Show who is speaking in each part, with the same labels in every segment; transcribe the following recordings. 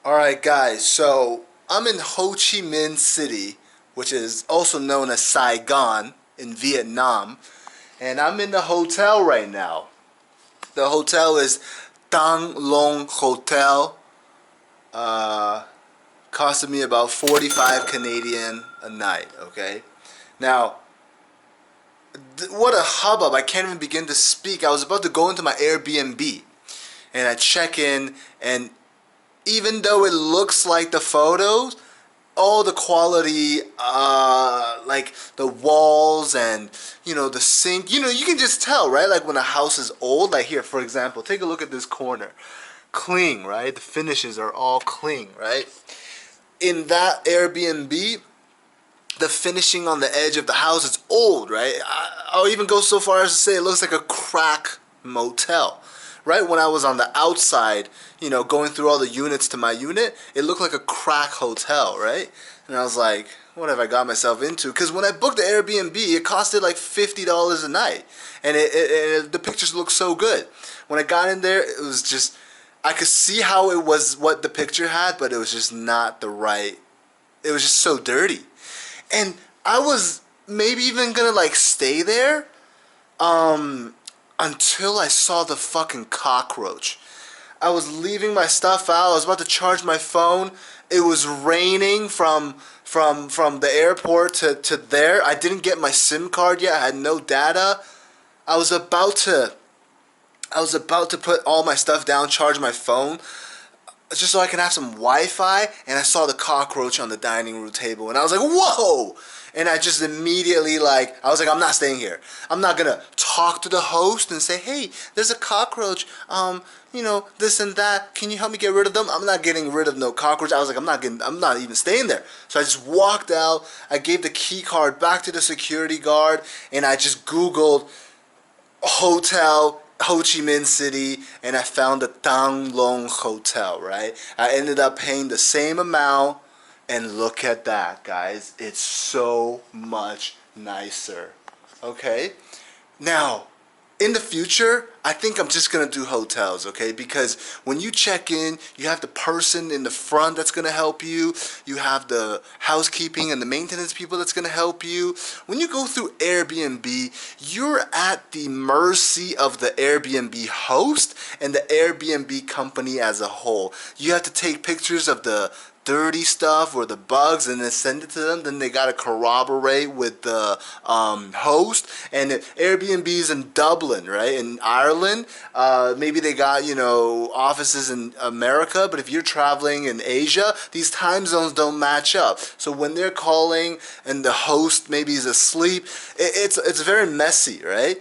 Speaker 1: Alright guys, so I'm in Ho Chi Minh City, which is also known as Saigon in Vietnam, and I'm in the hotel right now. The hotel is Thanh Long Hotel. Costed me about 45 Canadian a night, okay? Now, what a hubbub, I can't even begin to speak. I was about to go into my Airbnb, and I check in, and even though it looks like the photos, all the quality, like the walls and the sink, you can just tell, right? Like when a house is old, like here, for example, take a look at this corner, clean, right? The finishes are all clean, right? In that Airbnb, the finishing on the edge of the house is old, right? I'll even go so far as to say it looks like a crack motel. Right when I was on the outside, going through all the units to my unit, it looked like a crack hotel, right? And I was like, what have I got myself into? Because when I booked the Airbnb, it costed like $50 a night. And the pictures looked so good. When I got in there, it was just, I could see how it was what the picture had, but it was just not the right, it was just so dirty. And I was maybe even gonna like stay there, until I saw the fucking cockroach. I was leaving my stuff out. I was about to charge my phone. It was raining from the airport to there. I didn't get my SIM card yet. I had no data. I was about to put all my stuff down, charge my phone, just so I can have some Wi-Fi, and I saw the cockroach on the dining room table, and I was like, whoa! And I just immediately, I was like, I'm not staying here. I'm not gonna talk to the host and say, hey, there's a cockroach, this and that, can you help me get rid of them? I'm not getting rid of no cockroach. I was like, I'm not even staying there. So I just walked out, I gave the key card back to the security guard, and I just Googled hotel Ho Chi Minh City, and I found the Thanh Long Hotel, right? I ended up paying the same amount, and look at that, guys. It's so much nicer. Okay? Now, in the future, I think I'm just going to do hotels, okay? Because when you check in, you have the person in the front that's going to help you. You have the housekeeping and the maintenance people that's going to help you. When you go through Airbnb, you're at the mercy of the Airbnb host and the Airbnb company as a whole. You have to take pictures of the dirty stuff or the bugs and then send it to them. Then they gotta corroborate with the host. And Airbnb's in Dublin, right, in Ireland. Maybe they got offices in America, but if you're traveling in Asia, these time zones don't match up. So when they're calling and the host maybe is asleep, it's very messy, right?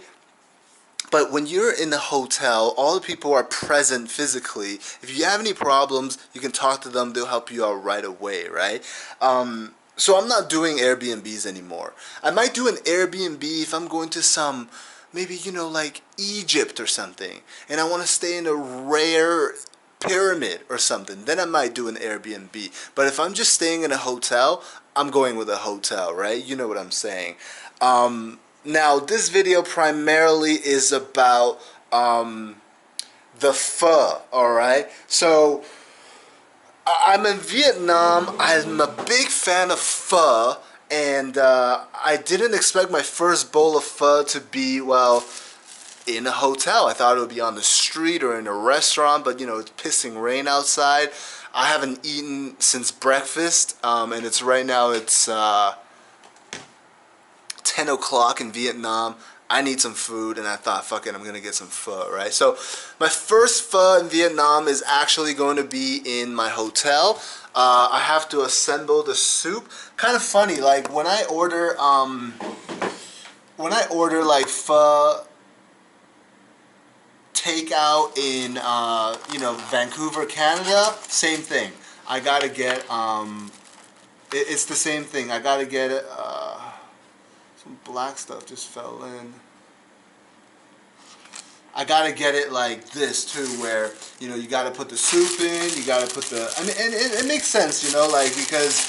Speaker 1: But when you're in the hotel, all the people are present physically. If you have any problems, you can talk to them. They'll help you out right away, right? So I'm not doing Airbnbs anymore. I might do an Airbnb if I'm going to some, maybe, like Egypt or something, and I want to stay in a rare pyramid or something. Then I might do an Airbnb. But if I'm just staying in a hotel, I'm going with a hotel, right? You know what I'm saying. Now, this video primarily is about the pho, alright? So, I'm in Vietnam. I'm a big fan of pho, and I didn't expect my first bowl of pho to be, well, in a hotel. I thought it would be on the street or in a restaurant, but it's pissing rain outside. I haven't eaten since breakfast, and it's right now, it's 10 o'clock in Vietnam. I need some food, and I thought, fuck it, I'm gonna get some pho, right? So my first pho in Vietnam is actually going to be in my hotel. I have to assemble the soup. Kind of funny, like when I order like pho takeout in Vancouver, Canada, same thing. I gotta get it's the same thing. I gotta get it. Some black stuff just fell in. I gotta get it like this too, where you gotta put the soup in, you gotta put the. I mean, and it makes sense, because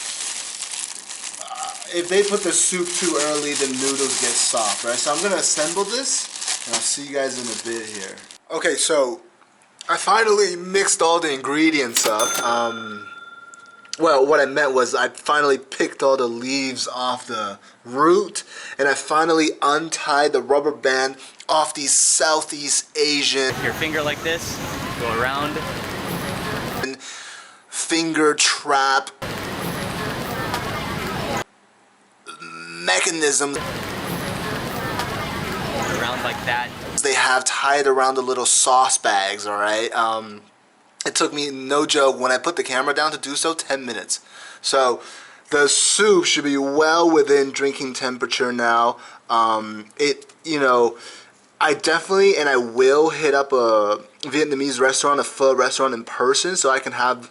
Speaker 1: if they put the soup too early, the noodles get soft, right? So I'm gonna assemble this, and I'll see you guys in a bit here. Okay, so I finally mixed all the ingredients up. Well, what I meant was I finally picked all the leaves off the root, and I finally untied the rubber band off these Southeast Asian
Speaker 2: Your finger like this, go around.
Speaker 1: finger trap mechanisms
Speaker 2: Around like that.
Speaker 1: they have tied around the little sauce bags, alright? It took me, no joke, when I put the camera down to do so, 10 minutes. So the soup should be well within drinking temperature now. I definitely and I will hit up a Vietnamese restaurant, a pho restaurant in person, so I can have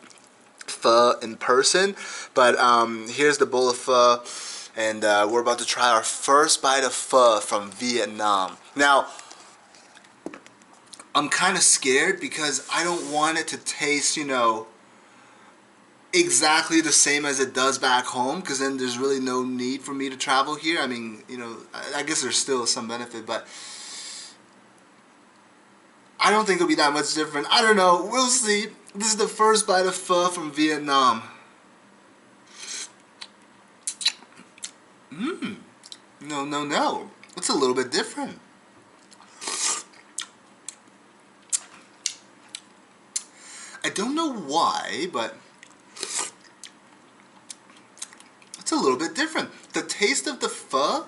Speaker 1: pho in person. But here's the bowl of pho, and we're about to try our first bite of pho from Vietnam. Now, I'm kind of scared because I don't want it to taste, exactly the same as it does back home, because then there's really no need for me to travel here. I mean, I guess there's still some benefit, but I don't think it'll be that much different. I don't know. We'll see. This is the first bite of pho from Vietnam. No. It's a little bit different. I don't know why, but it's a little bit different. The taste of the pho,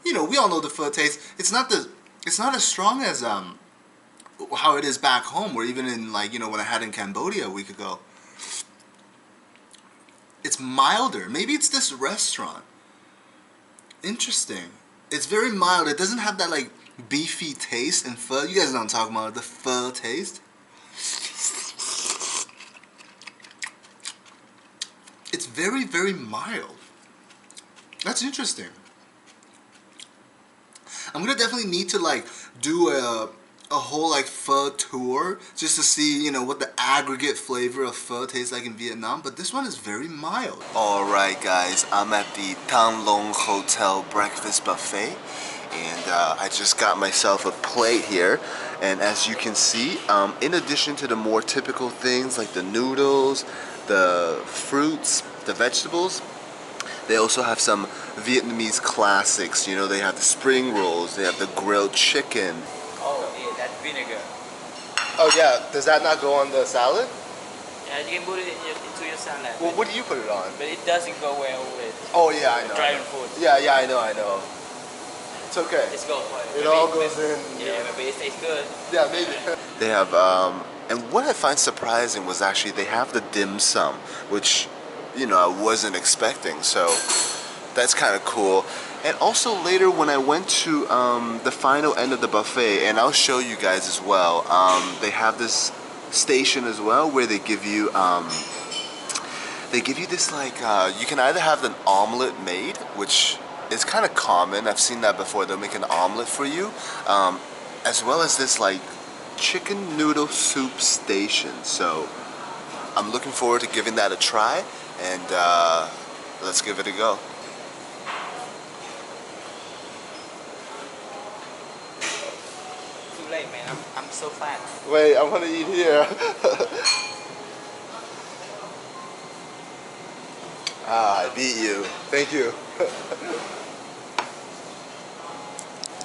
Speaker 1: we all know the pho taste. It's not as strong as how it is back home, or even in when I had in Cambodia a week ago. It's milder. Maybe it's this restaurant. Interesting. It's very mild. It doesn't have that beefy taste in pho. You guys know what I'm talking about, the pho taste. It's very, very mild. That's interesting. I'm gonna definitely need to do a whole pho tour just to see what the aggregate flavor of pho tastes like in Vietnam. But this one is very mild. All right, guys, I'm at the Thanh Long Hotel breakfast buffet, and I just got myself a plate here. And as you can see, in addition to the more typical things like the noodles, the fruits, the vegetables, they also have some Vietnamese classics. They have the spring rolls, they have the grilled chicken.
Speaker 2: Oh, yeah, that vinegar.
Speaker 1: Oh yeah, does that not go on the salad?
Speaker 2: Yeah, you can put it into your salad.
Speaker 1: Well, what do you put it on?
Speaker 2: But it doesn't go well with
Speaker 1: Oh yeah, I know.
Speaker 2: dragon fruit.
Speaker 1: Yeah, I know. It's okay.
Speaker 2: It's good.
Speaker 1: It all goes in.
Speaker 2: Yeah, maybe it tastes good.
Speaker 1: Yeah, maybe. They have, and what I find surprising was actually they have the dim sum, which, I wasn't expecting. So that's kind of cool. And also later when I went to the final end of the buffet, and I'll show you guys as well, they have this station as well where they give you this you can either have an omelet made, which is kind of common. I've seen that before. They'll make an omelet for you, as well as this chicken noodle soup station. So I'm looking forward to giving that a try, and let's give it a go.
Speaker 2: Too late, man. I'm so fat.
Speaker 1: Wait, I want to eat here. I beat you. Thank you.